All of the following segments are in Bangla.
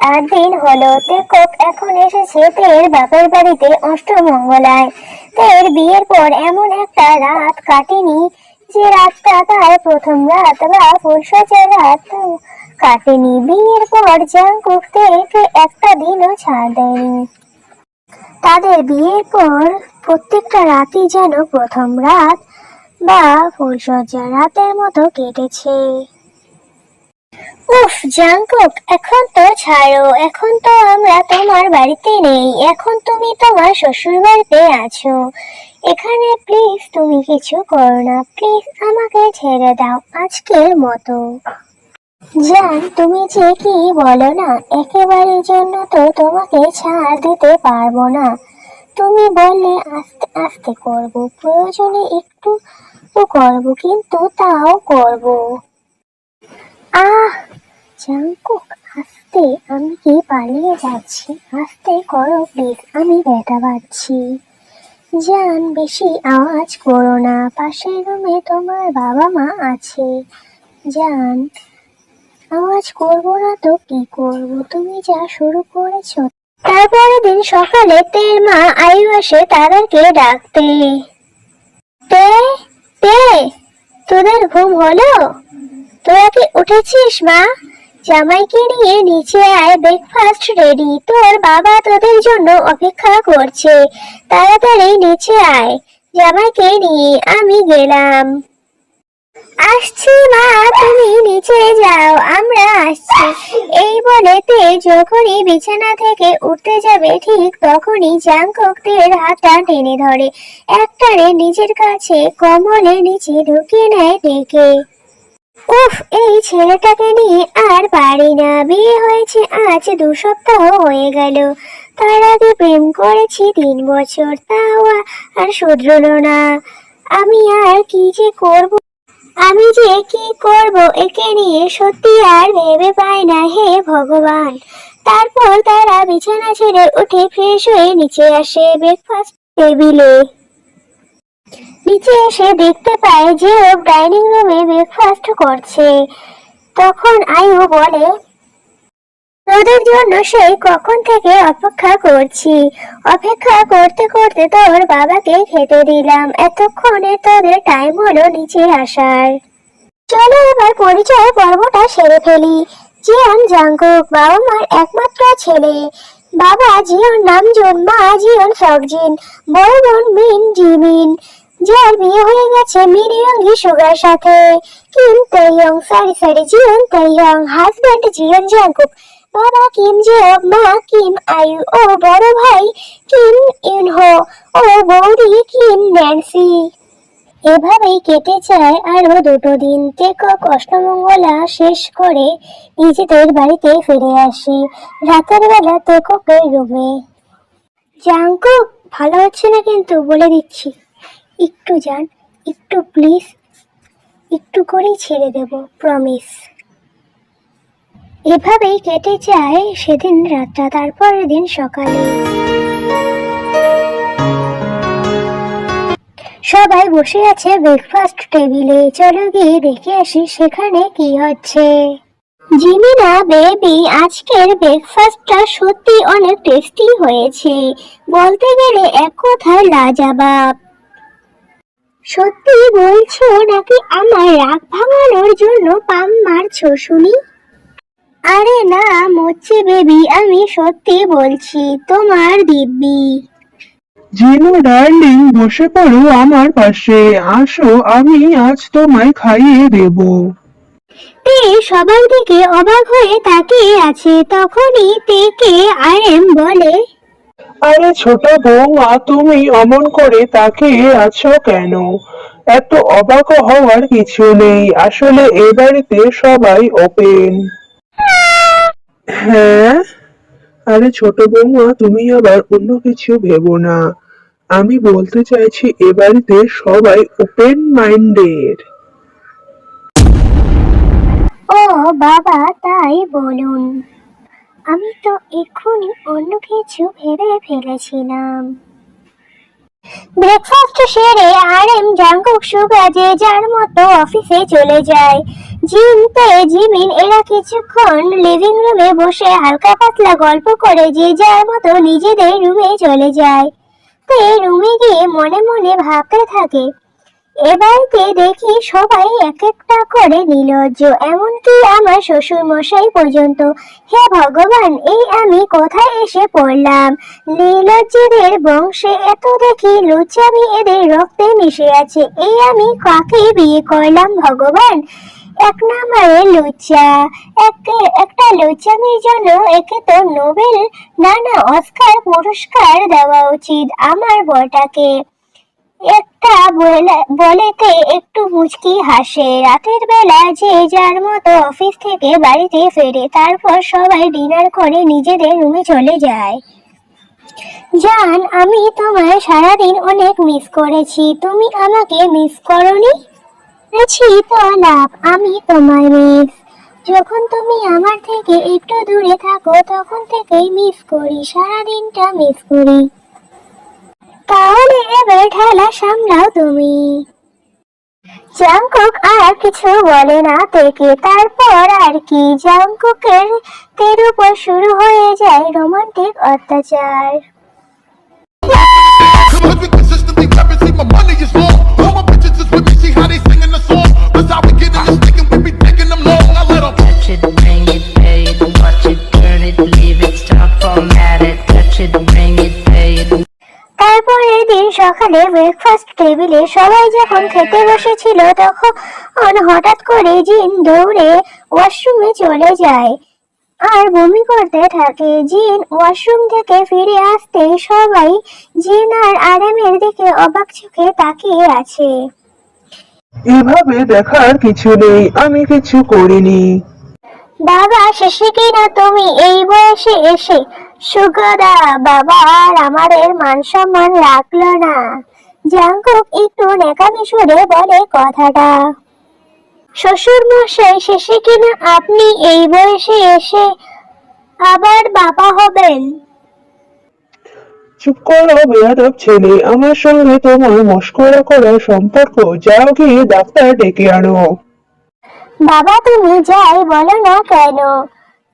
8 দিন হলো তেকক এখন এসেছে তের বাপের বাড়িতে অষ্টমঙ্গলায়। তের বিয়ের পর এমন একটা রাত কাটেনি যে রাতটা তার প্রথম রাত বা ফুলসজ্জার রাত কাটেনি। বিয়ের পর জাংকুক তেকে একটা দিনও ছাড় দেয়নি। তাদের বিয়ের পর প্রত্যেকটা রাতই যেন প্রথম রাত বা ফুলসজ্জার রাতের মতো কেটেছে। উফ জাংকুক, এখন তো ছাড়ো, এখন তো আমরা তোমার বাড়িতে নেই, এখন তুমি তোমার শ্বশুর বাড়িতে আছো। এখানে প্লিজ তুমি কিছু করো না, প্লিজ আমাকে ছেড়ে দাও আজকের মতো। জান, তুমি যে কি বলো না, একেবারের জন্য তো তোমাকে ছাড় দিতে পারবো না। তুমি বললে আস্তে আস্তে করব, প্রয়োজনে একটু করব, কিন্তু তাও করব। আহ জাংকুক, আস্তে, আমি কি পালিয়ে যাচ্ছি? আস্তে করো প্লিজ, আমি ব্যথা পাচ্ছি। জান, বেশি আওয়াজ করো না, পাশের রুমে তোমার বাবা মা আছে। জান, আওয়াজ করবো না তো কি করব, তুমি যা শুরু করেছো। তারপরের দিন সকালে তের মা আয়ু আসে তাদেরকে ডাকতে। তে তে, তোদের ঘুম হলো? তোরা কি উঠেছিস মা? জামাইকে নিয়ে নিচে আয়, ব্রেকফাস্ট রেডি, তোর বাবা তোদের জন্য অপেক্ষা করছে। তাড়াতাড়ি নিচে আয়, জামাইকে নিয়ে আমি গেলাম। আসছি মা, তুমি নিচে যাও, আমরা আসছি। এই বলে তে যখনই বিছানা থেকে উঠতে যাবে ঠিক তখনই জাংকুক তের হাতটা টেনে ধরে, একটানে নিজের কাছে কম্বলের নিচে ঢুকিয়ে নেয় তেকে। উফ, এই ছেলেটাকে নিয়ে আর পারি না। বিয়ে হয়েছে আজ 2 সপ্তাহ হয়ে গেল, তার আগে প্রেম করেছি 3 বছর, তাও আর শুধরলো না। আমি আর কি যে করব, আমি যে কি করব একে নিয়ে, সত্যি আর ভেবে পাই না, হে ভগবান। তারপর তারা বিছানা ছেড়ে উঠে ফ্রেশ হয়ে নিচে আসে ব্রেকফাস্ট টেবিলে। নিচে এসে দেখতে পায় যে ডাইনিং রুমে ব্রেকফাস্ট করছে। তখন আয়ু বলে, তোদের জন্য সেই কখন থেকে অপেক্ষা করছি, অপেক্ষা করতে করতে তোর বাবাকে খেতে দিলাম, এতক্ষণে তোদের টাইম হলো নিচে আসার। চলো এবার পরিচয় পর্বটা সেরে ফেলি। জিয়ন জাংকুক বাবা মার একমাত্র ছেলে। বাবা জিয়ন নামজুন, মা জিয়ন সকজিন, বড় বোন মিন জিমিন, যার বিয়ে হয়ে গেছে মিন ইয়ংগি সুগার সাথে। কিম তেইয়ং, সরি জিয়ন তেইয়ং, হাজবেন্ড জিয়ন জাংকুক, বাবা কিম জেওক, মা কিম আয়ু ও বড় ভাই কিম ইউনহো ও বৌদি কিম ন্যান্সি। এভাবেই কেটে যায় আরো 2 দিন। তেকক অষ্টমঙ্গলা শেষ করে নিজেদের বাড়িতে ফিরে আসে। রাতের বেলা তেককের রুমে। জাংকুক, ভালো হচ্ছে না কিন্তু বলে দিচ্ছি, একটু যান, একটু প্লিজ, একটু করেই ছেড়ে দেব, প্রমিস। এভাবেই কেটে যায় সেদিন রাতটা। তারপরের দিন সকালে সবাই বসে আছে ব্রেকফাস্ট টেবিলে। চলো গিয়ে দেখে আসি সেখানে কি হচ্ছে। জিমিনা বেবি, আজকের ব্রেকফাস্টটা সত্যি অনেক টেস্টি হয়েছে, বলতে গেলে এক কথায় লাজবাব। সত্যি বলছো নাকি আমার রাগ ভাঙানোর জন্য পাম মারছো শুনি? আরে না মোচ্চি বেবি, আমি সত্যি বলছি, তোমার দিব্যি। জিনু ডার্লিং, বসে পড়ো আমার পাশে, আসো আমি আজ তোমায় খাইয়ে দেব। তে সবার দিকে অবাক হয়ে তাকিয়ে আছে। তখনই তেকে আরএম বলে, আরে ছোট বৌমা, তুমি অমন করে তাকিয়ে আছো কেন? এত অবাক হওয়ার কিছু নেই, আসলে এ বাড়িতে সবাই ওপেন। হ্যাঁ, আরে ছোট বৌমা, তুমি আবার অন্য কিছু ভেবো না। আমি বলতে চাইছি এ বাড়িতে সবাই ওপেন মাইন্ডেড। ও বাবা, তাই বলুন, আমি তো এক্ষুনি অন্য কিছু ভেবে ফেলেছিলাম। ব্রেকফাস্ট সেরে আরএম জাঙ্কুক সুগা যে যার মতো অফিসে চলে যায়। জিমিন এরা কিছুক্ষণ লিভিং রুমে বসে হালকা পাতলা গল্প করে যে যার মতো নিজেদের রুমে চলে যায়। তে রুমে গিয়ে মনে মনে ভাবতে থাকে, এবারতে দেখি সবাই এক একটা করে নির্লজ্জ, এমনকি আমার শ্বশুর মশাই পর্যন্ত। হে ভগবান, এই আমি কোথায় এসে পড়লাম? নির্লজ্জদের বংশে এত দেখি লুচ্চামি এদের রক্তে মিশে আছে। এই আমি কাকে বিয়ে করলাম ভগবান? এক নম্বরে লুচ্চা। একটা লুচ্চামির জন্য একে তো নোবেল না অস্কার পুরস্কার দেওয়া উচিত আমার বরটাকে। একটা বলেতে একটু মুচকি হাসে। রাতের বেলা যে যার মতো অফিস থেকে বাড়িতে ফেরে, তারপর সবাই ডিনার করে নিজেদের রুমে চলে যায়। জান, আমি তোমায় সারাদিন অনেক মিস করেছি। তুমি আমাকে মিস করনি? তো লাভ, আমি তোমায় মিস। যখন তুমি আমার থেকে একটু দূরে থাকো তখন থেকেই মিস করি, সারাদিনটা মিস করি। তাহলে এবার ঠেলা সামলাও তুমি। জাংকুক আর কিছু বলে না থেকে। তারপর আর কি, জাংকুকের তের উপর শুরু হয়ে যায় রোমান্টিক অত্যাচার। Cause we consistently rapping, see my money is long. All my bitches is with me, see how they singing the song. Cause how we get in this thinking we be taking them long. I let 'em touch it, bring it, pay it, watch it, turn it, leave it, stop, format it, touch it, bring it, pay it. তারপরের দিন সকালে ব্রেকফাস্ট টেবিলে সবাই যখন খেতে বসেছিল তখন হঠাৎ করে জিন দৌড়ে ওয়াশরুমে চলে যায় আর বমি করতে থাকে। জিন ওয়াশরুম থেকে ফিরে আসতে সবাই জিন আর আরএমের দিকে অবাক চোখে তাকিয়ে আছে। এভাবে দেখার কিছু নেই, আমি কিছু করিনি। বাবা, শেষে কিনা তুমি এই বয়সে এসে সুগদা বাবা আর আমাদের মান সম্মান রাখলো না। জাংকুক একটু নেকামি সুরে বলে কথাটা। শ্বশুর মশাই, শেষে কিনা আপনি এই বয়সে এসে আবার বাবা হবেন? চুপ করো বেয়াদব ছেলে, আমার সঙ্গে তোমার মস্করা করার সম্পর্ক? যাও গিয়ে ডাক্তার ডেকে আনো। বাবা, তুমি যাই বলো না কেন,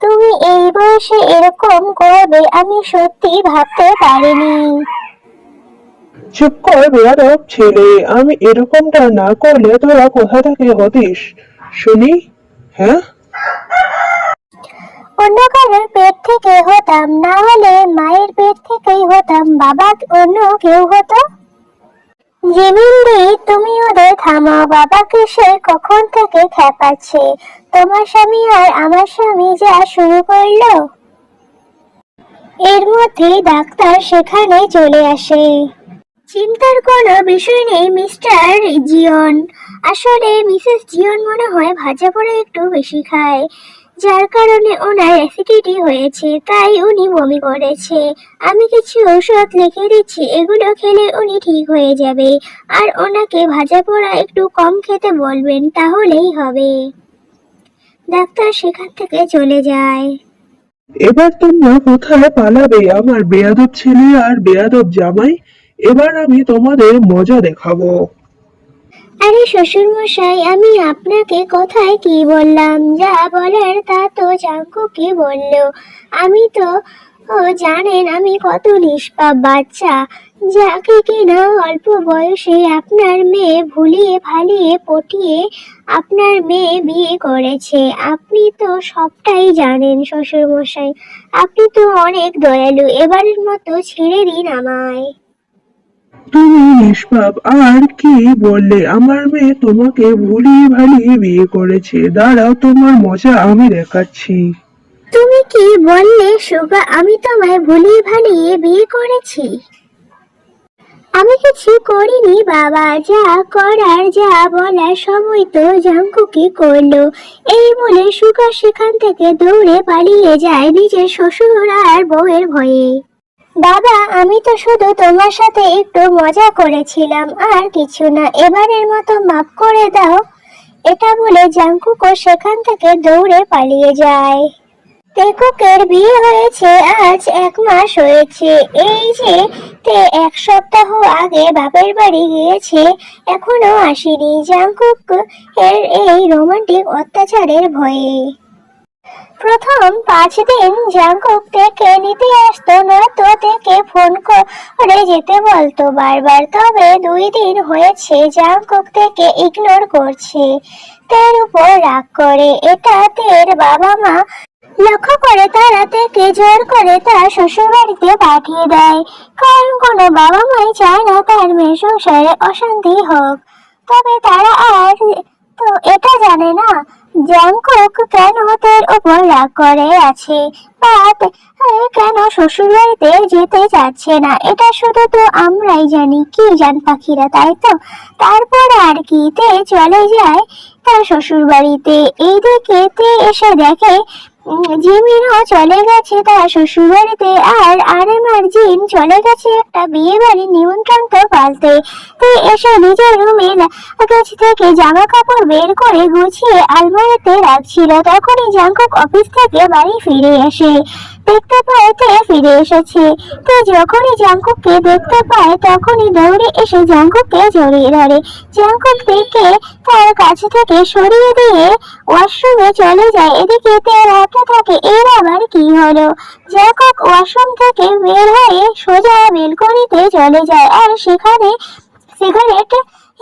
তুমি এই বয়সে এরকম করবে আমি সত্যি ভাবতে পারিনি। চুপ কর বেয়াদব ছেলে, আমি এরকমটা না করলে তোরা কোথা থেকে হতিস শুনি? হ্যাঁ, অন্য কারোর পেট থেকে হতাম, না হলে মায়ের পেট থেকেই হতাম। বাবা অন্য কেউ হতো? জিমিনদি, তুমি ওদের থামাও। বাবাকে সে কখন থেকে খেপাচ্ছে। তোমার স্বামী আর আমার স্বামী যা শুরু করলো। এর মধ্যেই ডাক্তার সেখানে চলে আসে। চিন্তার কোনো বিষয় নেই মিস্টার জিয়ন। আসলে মিসেস জিয়ন মনে হয় ভাজা পোড়া একটু বেশি খায়, যার কারণে ওনার অ্যাসিডিটি হয়েছে, তাই উনি বমি করেছে। আমি কিছু ঔষধ লিখে দিচ্ছি, এগুলো খেলে উনি ঠিক হয়ে যাবে। আর ওনাকে ভাজা পোড়া একটু কম খেতে বলবেন, তাহলেই হবে। ডাক্তার সেখান থেকে চলে যায়। এবার তোমরা কোথায় পালাবে আমার বেয়াদব ছেলে আর বেয়াদব জামাই? এবার আমি তোমাদের মজা দেখাবো। আরে শ্বশুর মশাই, আমি আপনাকে কোথায় কি বললাম? যা বলার তা তো জাঙ্কুকই বললো। আমি তো জানেন আমি কত নিষ্পাপ বাচ্চা, যাকে কিনা অল্প বয়সে আপনার মেয়ে ভুলিয়ে ভালিয়ে পটিয়ে আপনার মেয়ে বিয়ে করেছে। আপনি তো সবটাই জানেন শ্বশুর মশাই, আপনি তো অনেক দয়ালু। এবারের মতো ছেড়ে দিন আমায়। তুমি নিষ্পাপ আর কি বললে? আমার মেয়ে তোমাকে ভুলিয়ে ভালিয়ে বিয়ে করেছে। দাঁড়াও, তোমার মজা আমি দেখাচ্ছি। তুমি কি বললে সুগা? আমি তোমায় ভুলিয়ে ভালিয়ে বিয়ে করেছি? আমি কিছু করিনি বাবা, যা করার যা বলার সময় তো জাঙ্কুকি করলো। এই বলে সুগা সেখান থেকে দৌড়ে পালিয়ে যায় নিজের শ্বশুর আর বউয়ের ভয়ে। বাবা, আমি তো শুধু তোমার সাথে একটু মজা করেছিলাম, আর কিছু না। এবারের মতো মাফ করে দাও। এটা বলে জাঙ্কুকও সেখান থেকে দৌড়ে পালিয়ে যায়। তেকুকের বিয়ে হয়েছে আজ 1 মাস হয়েছে। এই যে তে 1 সপ্তাহ আগে বাপের বাড়ি গিয়েছে, এখনো আসেনি জাংকুক এর এই রোমান্টিক অত্যাচারের ভয়ে। প্রথম 5 দিন জাংকুক তেকে নিতে আসতো, নয়তো তেকে ফোন করে যেতে বলতো বারবার। তবে 2 দিন হয়েছে জাংকুক তেকে ইগনোর করছে, তার উপর রাগ করে। এটা তের বাবা মা লক্ষ্য করে তারা তেকে জোর করে তার শ্বশুর বাড়িতে পাঠিয়ে দেয়, কারণ কোনো বাবা মাই চায় না তার মেয়ের সংসারে অশান্তি হোক। তবে তারা আর তো এটা জানে না জাংকুক কেন তের উপর রাগ করে আছে বা কেন শ্বশুর বাড়িতে যেতে চাচ্ছে না। এটা শুধু তো আমরাই জানি, কি জান পাখিরা, তাই তো? তারপর আর কি, তে চলে যায় তার শ্বশুর বাড়িতে। এইদিকে তে এসে দেখে জিমিনও চলে গেছে তার শ্বশুর বাড়িতে, আর আরেম আর জিন চলে গেছে একটা বিয়ে বাড়ির নিমন্ত্রণ পালতে। তে এসে নিজের রুমে লাগেজ থেকে জামা কাপড় বের করে গুছিয়ে আলমারিতে রাখছিল, তখনই জাংকুক অফিস থেকে বাড়ি ফিরে আসে। দেখতে পায় তে ফিরে এসেছে। তে যখনই জাংকুককে দেখতে পায় তখনই দৌড়ে এসে জাংকুককে জড়িয়ে ধরে। জাংকুক তেকে তার কাছ থেকে সরিয়ে দিয়ে ওয়াশরুমে চলে যায়। এদিকে তে ভাবতে থাকে এর আবার কি হলো। জাংকুক ওয়াশরুম থেকে বের হয়ে সোজা বেলকনিতে চলে যায় আর সেখানে সিগারেট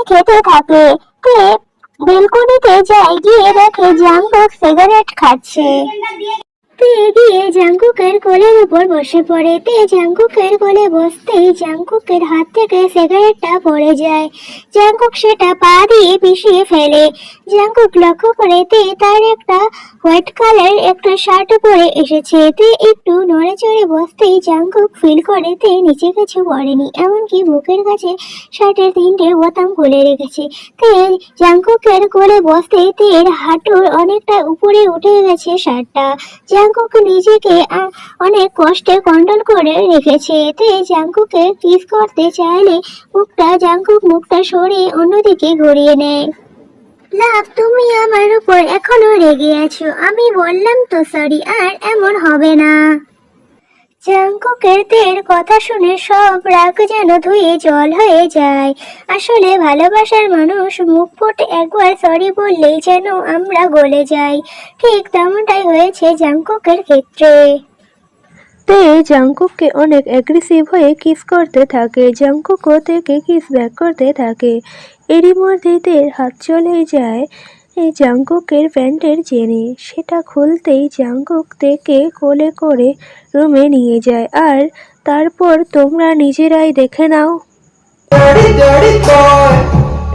খেতে থাকে। তে বেলকনিতে যায়, গিয়ে দেখে জাংকুক সিগারেট খাচ্ছে। তে গিয়ে জাংকুকের কোলের উপর বসে পড়ে। তে জাংকুকের কোলে বসতেই জাংকুকের হাত থেকে সিগারেটটা পড়ে যায়। জাংকুক সেটা পা দিয়ে পিষিয়ে ফেলে। জাংকুক লক্ষ্য করে তে তার একটা হোয়াইট কালার একটা শার্ট পরে এসেছে। তে একটু নড়ে চড়ে বসতেই জাংকুক ফিল করে তে নিচে কিছু পড়েনি, এমনকি বুকের কাছে শার্টের 3টে বোতাম খুলে রেখেছে। তে জাংকুকের কোলে বসতেই তের হাঁটুর অনেকটা উপরে উঠে গেছে শার্টটা। জাংকুক নিজেকে অনেক কষ্টে কন্ট্রোল করে রেখেছে। তে জাংকুকে কিস করতে চাইলে জাংকুক মুখটা সরিয়ে অন্যদিকে ঘুরিয়ে নেয়। লাভ, তুমি আমার উপর এখনো রেগে আছো, আমি বললাম তো সরি, আর এমন হবে না। জাংকুকের তের কথা শুনে সব রাগ যেন ধুয়ে জল হয়ে যায়। আসলে ভালোবাসার মানুষ মুখ ফুটে একবার সরি বললেই যেন আমরা গলে যাই। ঠিক তেমনটাই হয়েছে জাংকুকের ক্ষেত্রে। তে জাংকুককে অনেক অ্যাগ্রেসিভ হয়ে কিস করতে থাকে। জাংকুকও তেকে কিস ব্যাক করতে থাকে। এরই মধ্যে তের হাত চলে যায় জাংকুকের প্যান্টের চেনে। সেটা খুলতেই জাংকুক তেকে কোলে করে রুমে নিয়ে যায়। আর তারপর তোমরা নিজেরাই দেখে নাও। Dirty, dirty boy,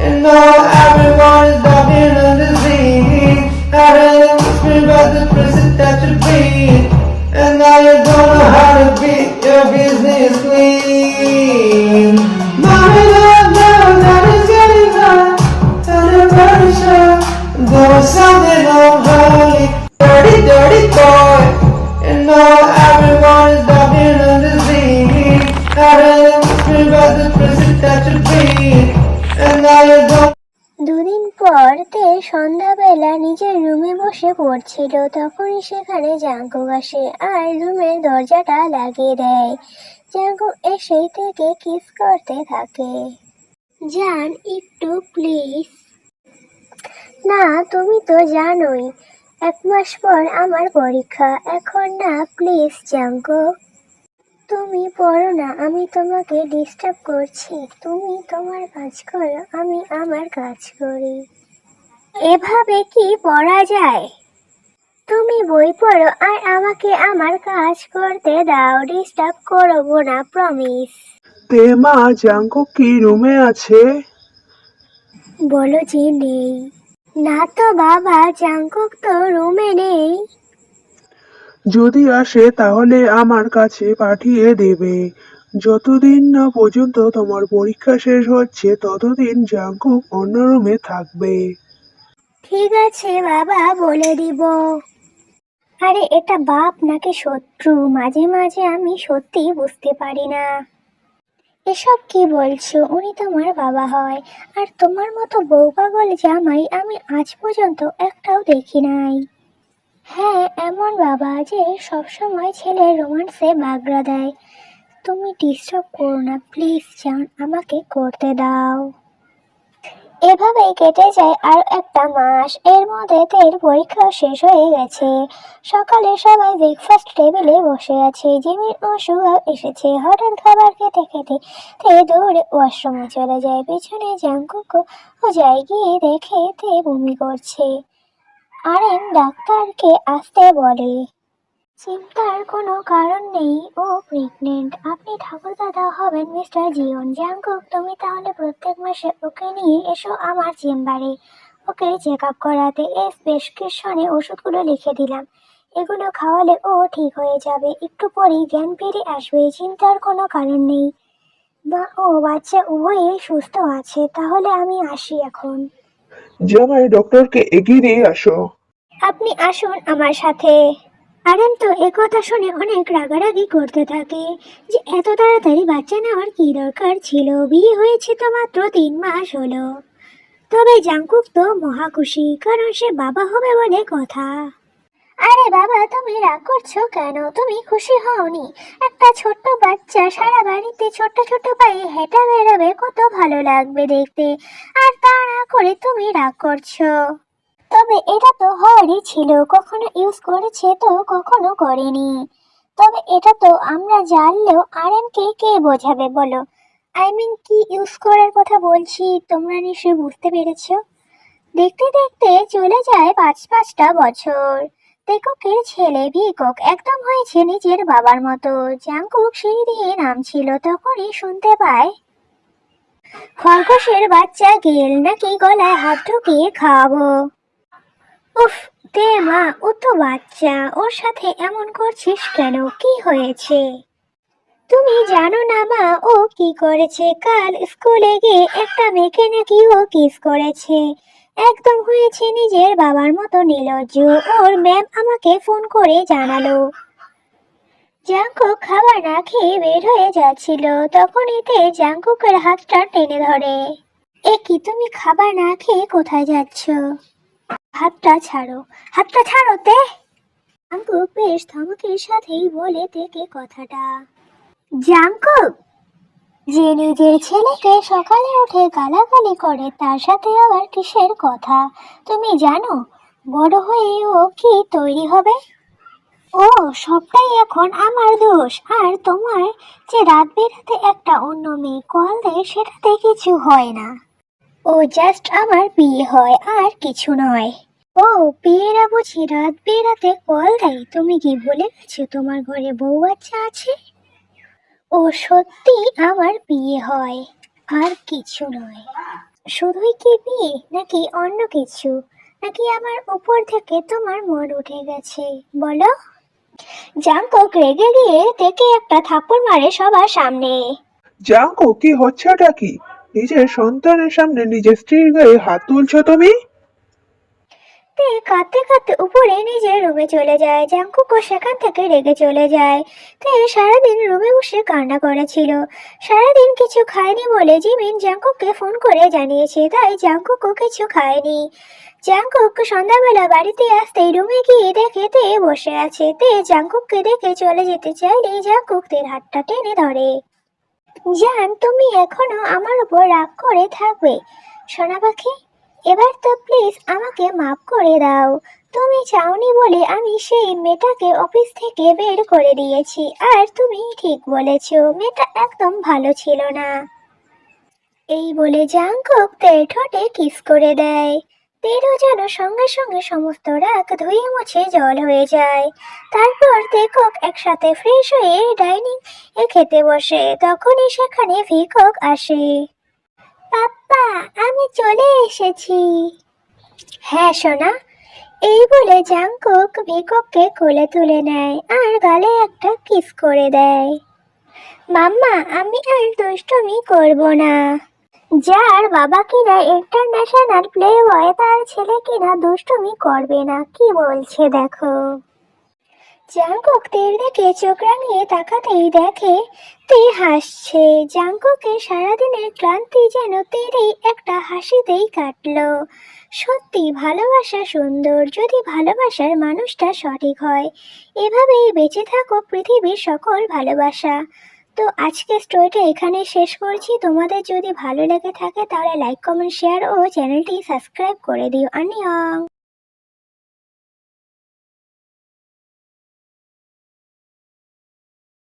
and now everyone is talking on the scene. I really whispering about the prison that you breathe, and now you don't know how to beat your business clean. Mommy, love, that is getting hot, and I'm very sure there was something unholy. Dirty, dirty boy, and now everyone is talking on the scene. I really whispering about the prison that you breathe, and now you don't. 2 দিন পর তে সন্ধ্যাবেলা নিজের রুমে বসে পড়ছিল, তখনই সেখানে জাংকুক আসে আর রুমের দরজাটা লাগিয়ে দেয়। জাংকুক এসেই থেকে কিস করতে থাকে। জান, একটু প্লিজ। না, তুমি তো জানোই 1 মাস পর আমার পরীক্ষা, এখন না প্লিজ জাংকুক। তুমি পড়ো না, আমি তোমাকে ডিস্টার্ব করছি। তুমি তোমার কাজ করো, আমি আমার কাজ করি। এভাবে কি পড়া যায়? তুমি বই পড়ো আর আমাকে আমার কাজ করতে দাও, ডিস্টার্ব করবো না, প্রমিস। তে মা, জাংকুক কি রুমে আছে? বলো যে নেই। না তো বাবা, জাংকুক তো রুমে নেই। যদি আসে তাহলে আমার কাছে পাঠিয়ে দেবে। যতদিন না পর্যন্ত তোমার পরীক্ষা শেষ হচ্ছে ততদিন জাংকুক অন্য রুমে থাকবে। ঠিক আছে বাবা, বলে দিব। আরে এটা বাপ নাকি শত্রু, মাঝে মাঝে আমি সত্যি বুঝতে পারি না। এসব কি বলছো? উনি তোমার বাবা হয়, আর তোমার মতো বউ পাগল জামাই আমি আজ পর্যন্ত একটাও দেখি নাই। হ্যাঁ, এমন বাবা যে সবসময় ছেলের রোমান্সে বাগড়া দেয়। তুমি ডিস্টার্ব করো না প্লিজ জান, আমাকে করতে দাও। এভাবেই কেটে যায় আর একটা মাস। এর মধ্যে তের পরীক্ষা শেষ হয়ে গেছে। সকালে সবাই ব্রেকফাস্ট টেবিলে বসে আছে। জিমির ও সুগাও এসেছে। হঠাৎ খাবার খেতে খেতে তে দৌড়ে ওয়াশরুমে চলে যায়। পেছনে জাংকুকও যায়, গিয়ে দেখে তে বমি করছে। আরেন ডাক্তারকে আসতে বলে। চিন্তার কোনো কারণ নেই, ও প্রেগনেন্ট। আপনি ঠাকুরদাদা হবেন মিস্টার জিওন। জাংকুক, তুমি তাহলে প্রত্যেক মাসে ওকে নিয়ে এসো আমার চেম্বারে, ওকে চেক আপ করাতে। এই প্রেসক্রিপশনে ওষুধগুলো লিখে দিলাম, এগুলো খাওয়ালে ও ঠিক হয়ে যাবে। একটু পরেই জ্ঞান ফিরে আসবে, চিন্তার কোনো কারণ নেই। মা ও বাচ্চা উভয়ই সুস্থ আছে। তাহলে আমি আসি এখন। জামাই, ডক্টরকে এগিয়ে দিয়ে আসো। আপনি আসুন আমার সাথে। আরেন তো একথা শুনে অনেক রাগারাগি করতে থাকে যে এত তাড়াতাড়ি বাচ্চা নেওয়ার কি দরকার ছিল, বিয়ে হয়েছে তো মাত্র 3 মাস হলো। তবে জাংকুক তো মহা খুশি, কারণ সে বাবা হবে বলে কথা। আরে বাবা, তুমি রাগ করছো কেন? তুমি খুশি হওনি? একটা ছোট্ট বাচ্চা সারা বাড়িতে ছোট্ট ছোট্ট পায়ে হেঁটে বেড়াবে, কত ভালো লাগবে দেখতে। আর তা না করে তুমি রাগ করছো। তবে এটা তো হওয়ারই ছিল, কখনো ইউজ করেছে তো কখনো করেনি। তবে এটা তো আমরা জানলেও আরএমকে কে বোঝাবে বলো? আই মিন কি ইউজ করার কথা বলছি তোমরা নিশ্চয়ই বুঝতে পেরেছো। দেখতে দেখতে চলে যায় 5-5টা বছর। তেকুকের ছেলে ভিকক একদম হয়েছে নিজের বাবার মতো। জাংকুক সিঁড়ি দিয়ে নামছিল, তখনই শুনতে পায় খরগোশের বাচ্চা গেল নাকি গলায় হাত ঢুকিয়ে খাওয়াবো। উফ, দে মা, ও তো বাচ্চা, ওর সাথে এমন করছিস কেন? কি হয়েছে? তুমি জানো না মা, ও কি করেছে? কাল স্কুলে গিয়ে একটা মেয়েকে নাকি ও কিস করেছে। একদম হয়েছে নিজের বাবার মতো নির্লজ্জ। ওর ম্যাম আমাকে ফোন করে জানালো। জাংকুক খাবার না খেয়ে বের হয়ে যাচ্ছিল, তখনই তে জাংকুকের হাতটা টেনে ধরে। এ কি, তুমি খাবার না খেয়ে কোথায় যাচ্ছ? হাতটা ছাড়ো, হাতটা ছাড়ো তে। জাংকুক বেশ ধমকের সাথেই বলে তেকে কথাটা। জাংকুক, যে নিজের ছেলেকে সকালে উঠে গালাগালি করে, তার সাথে আবার কিসের কথা? তুমি জানো বড় হয়ে ও কি তৈরি হবে? ও সবটাই এখন আমার দোষ। আর তোমার যে রাত বেরাতে একটা অন্য মেয়ে কল দেয়, সেটাতে কিছু হয় না। ও জাস্ট আমার বিয়ে হয় আর কিছু নয়। ও বিয়েরা বুঝি রাত বেরাতে কল দেয়? তুমি কি ভুলে গেছো তোমার ঘরে বউ বাচ্চা আছে? ও সত্যি আমার বিয়ে হয় আর কিছু নয়। শুধুই কি বিয়ে, নাকি অন্য কিছু? নাকি আমার উপর থেকে তোমার মন উঠে গেছে বলো? জাংকুক রেগে গিয়ে তেকে একটা থাপ্পড় মারে সবার সামনে। জাঙ্কু, কি হচ্ছেটা কি? নিজের সন্তানের সামনে নিজের স্ত্রীর গায়ে হাত তুলছো তুমি? তে কাঁদতে কাঁদতে উপরে নিজের রুমে চলে যায়। জাংকুকও সেখান থেকে রেগে চলে যায়। তে সারাদিন রুমে বসে কান্না করেছিল। সারাদিন কিছু খায়নি বলে জিমিন জাংকুককে ফোন করে জানিয়েছে, তাই জাংকুকও কিছু খায়নি। জাংকুক সন্ধ্যাবেলা বাড়িতে আসতেই রুমে গিয়ে দেখে তে বসে আছে। তে জাংকুককে দেখে চলে যেতে চাইলে জাংকুক তের হাতটা টেনে ধরে। জান, তুমি এখনো আমার উপর রাগ করে থাকবে? সোনা পাখি, এবার তো প্লিজ আমাকে মাফ করে দাও। তুমি চাওনি বলে আমি সেই মেয়েটাকে অফিস থেকে বের করে দিয়েছি। আর তুমি ঠিক বলেছো, মেয়েটা একদম ভালো ছিল না। এই বলে জাংকুক তের ঠোঁটে কিস করে দেয়। তেরও যেন সঙ্গে সঙ্গে সমস্ত রাগ ধুয়ে মুছে জল হয়ে যায়। তারপর তেকক একসাথে ফ্রেশ হয়ে ডাইনিং এ খেতে বসে। তখনই সেখানে ভিকক আসে। পাপ্পা, আমি চলে এসেছি। হ্যাঁ সোনা, এই বলে জাংকুক ভিকককে কোলে তুলে নেয় আর গালে একটা কিস করে দেয়। মাম্মা, আমি আর দুষ্টুমি করব না। যার বাবা কিনা ইন্টারন্যাশনাল প্লে বয়, তার ছেলে কিনা দুষ্টুমি করবে না? কি বলছে দেখো। জাংকুক তের দিকে চোখ রাঙিয়ে তাকাতেই দেখে তে হাসছে। জাংকুকের সারাদিনের ক্লান্তি যেন তেরই একটা হাসিতেই কাটলো। সত্যি ভালোবাসা সুন্দর, যদি ভালোবাসার মানুষটা সঠিক হয়। এভাবেই বেঁচে থাকো পৃথিবীর সকল ভালোবাসা। তো আজকে স্টোরিটা এখানে শেষ করছি। তোমাদের যদি ভালো লেগে থাকে তাহলে লাইক কমেন্ট শেয়ার ও চ্যানেলটি সাবস্ক্রাইব করে দিও। আনিয়ং।